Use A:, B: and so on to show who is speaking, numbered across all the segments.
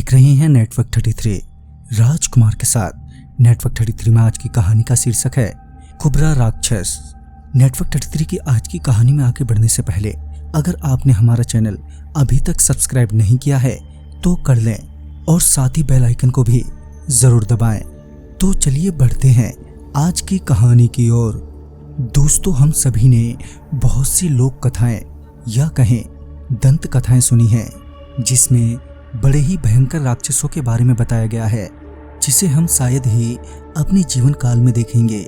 A: देख रहे हैं नेटवर्क 33 राजकुमार के साथ। नेटवर्क 33 में आज की कहानी का शीर्षक है कुबरा राक्षस। नेटवर्क 33 की आज की कहानी में आगे बढ़ने से पहले अगर आपने हमारा चैनल अभी तक सब्सक्राइब नहीं किया है तो कर लें और साथ ही बेल आइकन को भी जरूर दबाएं। तो चलिए बढ़ते हैं आज की कहानी की ओर। दोस्तों, हम सभी ने बहुत सी लोक कथाएं या कहें दंत कथाएं सुनी हैं जिसमें बड़े ही भयंकर राक्षसों के बारे में बताया गया है जिसे हम शायद ही अपने जीवन काल में देखेंगे।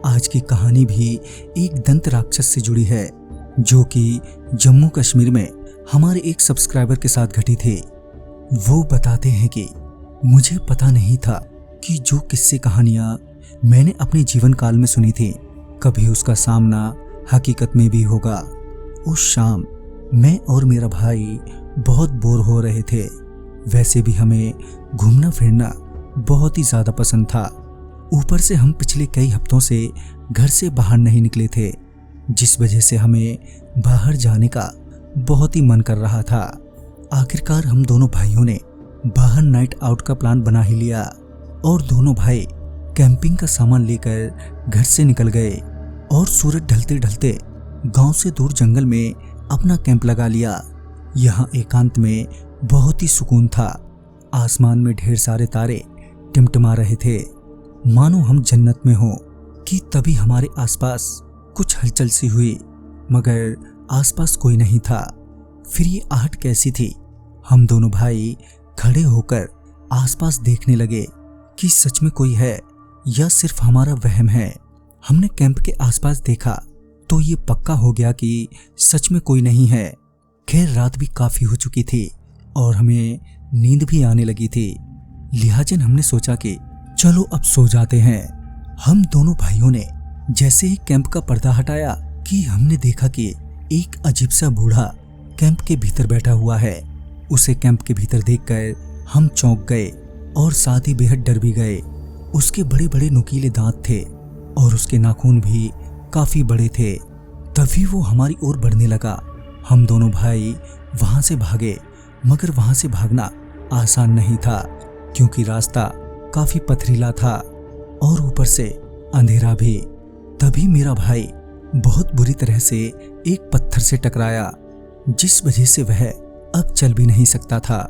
A: आज की कहानी भी एक दंत राक्षस से जुड़ी है जो कि जम्मू कश्मीर में हमारे एक सब्सक्राइबर के साथ घटी थी। वो बताते हैं कि मुझे पता नहीं था कि जो किस्से कहानियां मैंने अपने जीवन काल में सुनी थी कभी उसका सामना हकीकत में भी होगा। उस शाम मैं और मेरा भाई बहुत बोर हो रहे थे। वैसे भी हमें घूमना फिरना बहुत ही ज्यादा पसंद था। ऊपर से हम पिछले कई हफ्तों से घर से बाहर नहीं निकले थे जिस वजह से हमें बाहर जाने का बहुत ही मन कर रहा था। आखिरकार हम दोनों भाइयों ने बाहर नाइट आउट का प्लान बना ही लिया और दोनों भाई कैंपिंग का सामान लेकर घर से निकल गए और सूरज ढलते ढलते गांव से दूर जंगल में अपना कैंप लगा लिया। यहाँ एकांत में बहुत ही सुकून था। आसमान में ढेर सारे तारे टिमटिमा रहे थे मानो हम जन्नत में हों कि तभी हमारे आसपास कुछ हलचल सी हुई मगर आसपास कोई नहीं था। फिर ये आहट कैसी थी? हम दोनों भाई खड़े होकर आसपास देखने लगे कि सच में कोई है या सिर्फ हमारा वहम है। हमने कैंप के आसपास देखा तो ये पक्का हो गया कि सच में कोई नहीं है। खैर रात भी काफी हो चुकी थी और हमें नींद भी आने लगी थी, लिहाजन हमने सोचा कि चलो अब सो जाते हैं। हम दोनों भाइयों ने जैसे ही कैंप का पर्दा हटाया कि हमने देखा कि एक अजीब सा बूढ़ा कैंप के भीतर बैठा हुआ है। उसे कैंप के भीतर देखकर हम चौंक गए और साथ ही बेहद डर भी गए। उसके बड़े बड़े नुकीले दांत थे और उसके नाखून भी काफी बड़े थे। तभी वो हमारी ओर बढ़ने लगा। हम दोनों भाई वहां से भागे मगर वहां से भागना आसान नहीं था क्योंकि रास्ता काफी पथरीला था और ऊपर से अंधेरा भी। तभी मेरा भाई बहुत बुरी तरह से एक पत्थर से टकराया जिस वजह से वह अब चल भी नहीं सकता था।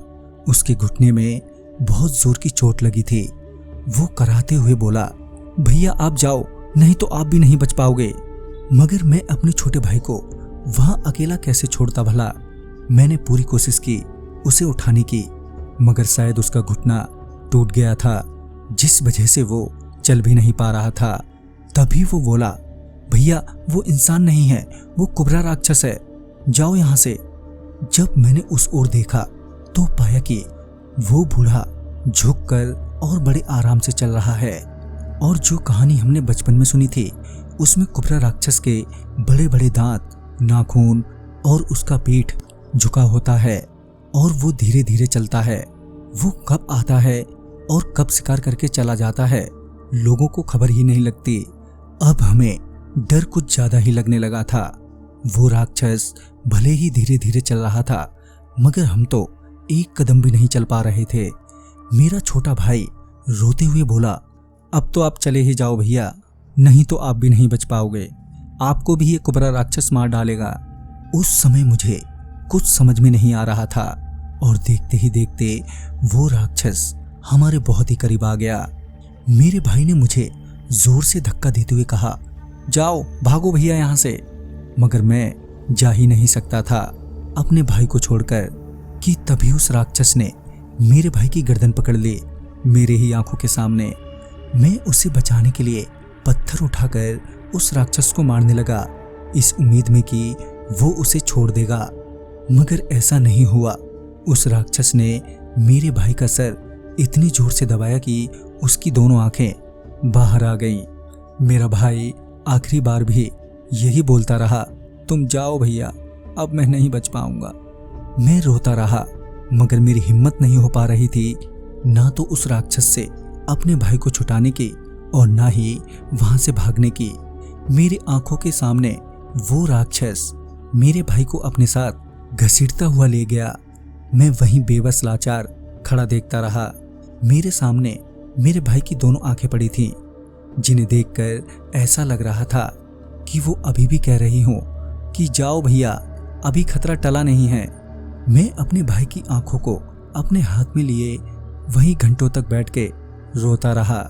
A: उसके घुटने में बहुत जोर की चोट लगी थी। वो कराहते हुए बोला, भैया आप जाओ नहीं तो आप भी नहीं बच पाओगे। मगर मैं अपने छोटे भाई को वहां अकेला कैसे छोड़ता भला। मैंने पूरी कोशिश की उसे उठाने की मगर शायद उसका घुटना टूट गया था जिस वजह से वो चल भी नहीं पा रहा था। तभी वो बोला, भैया वो इंसान नहीं है, वो कुबरा राक्षस है, जाओ यहां से। जब मैंने उस ओर देखा तो पाया कि वो बूढ़ा झुककर और बड़े आराम से चल रहा है और जो कहानी हमने बचपन में सुनी थी उसमें कुबरा राक्षस के बड़े बड़े दांत, नाखून और उसका पीठ झुका होता है और वो धीरे धीरे चलता है। वो कब आता है और कब शिकार करके चला जाता है लोगों को खबर ही नहीं लगती। अब हमें डर कुछ ज्यादा ही लगने लगा था। वो राक्षस भले ही धीरे धीरे चल रहा था मगर हम तो एक कदम भी नहीं चल पा रहे थे। मेरा छोटा भाई रोते हुए बोला, अब तो आप चले ही जाओ भैया, नहीं तो आप भी नहीं बच पाओगे, आपको भी ये कुबरा राक्षस मार डालेगा। उस समय मुझे कुछ समझ में नहीं आ रहा था और देखते ही देखते वो राक्षस हमारे बहुत ही करीब आ गया। मेरे भाई ने मुझे जोर से धक्का देते हुए कहा, जाओ भागो भैया यहाँ से। मगर मैं जा ही नहीं सकता था अपने भाई को छोड़कर कि तभी उस राक्षस ने मेरे भाई की गर्दन पकड़ ली मेरे ही आंखों के सामने। मैं उसे बचाने के लिए पत्थर उठाकर उस राक्षस को मारने लगा इस उम्मीद में कि वो उसे छोड़ देगा मगर ऐसा नहीं हुआ। उस राक्षस ने मेरे भाई का सर इतनी जोर से दबाया कि उसकी दोनों आंखें बाहर आ गईं। मेरा भाई आखिरी बार भी यही बोलता रहा, तुम जाओ भैया, अब मैं नहीं बच पाऊंगा। मैं रोता रहा मगर मेरी हिम्मत नहीं हो पा रही थी ना तो उस राक्षस से अपने भाई को छुटाने की और ना ही वहां से भागने की। मेरी आंखों के सामने वो राक्षस मेरे भाई को अपने साथ घसीटता हुआ ले गया। मैं वहीं बेबस लाचार खड़ा देखता रहा। मेरे सामने मेरे भाई की दोनों आंखें पड़ी थीं, जिन्हें देखकर ऐसा लग रहा था कि वो अभी भी कह रही हों कि जाओ भैया, अभी खतरा टला नहीं है। मैं अपने भाई की आंखों को अपने हाथ में लिए वहीं घंटों तक बैठ के रोता रहा।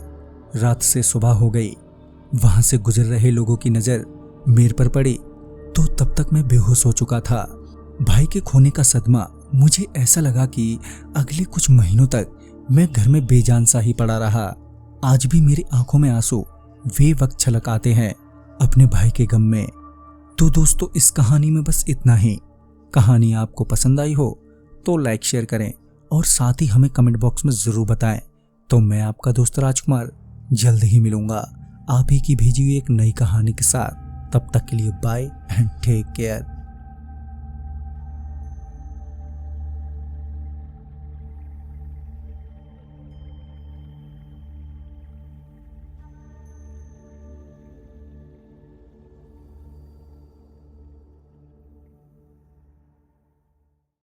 A: रात से सुबह हो गई। वहां से गुजर रहे लोगों की नजर मेरे पर पड़ी तो तब तक मैं बेहोश हो चुका था। भाई के खोने का सदमा, मुझे ऐसा लगा कि अगले कुछ महीनों तक मैं घर में बेजान सा ही पड़ा रहा। आज भी मेरी आंखों में आंसू वे वक्त छलक आते हैं अपने भाई के गम में। तो दोस्तों, इस कहानी में बस इतना ही। कहानी आपको पसंद आई हो तो लाइक शेयर करें और साथ ही हमें कमेंट बॉक्स में जरूर बताएं। तो मैं आपका दोस्त राजकुमार जल्द ही मिलूंगा आप ही की भेजी हुई एक नई कहानी के साथ। तब तक के लिए बाय एंड टेक केयर।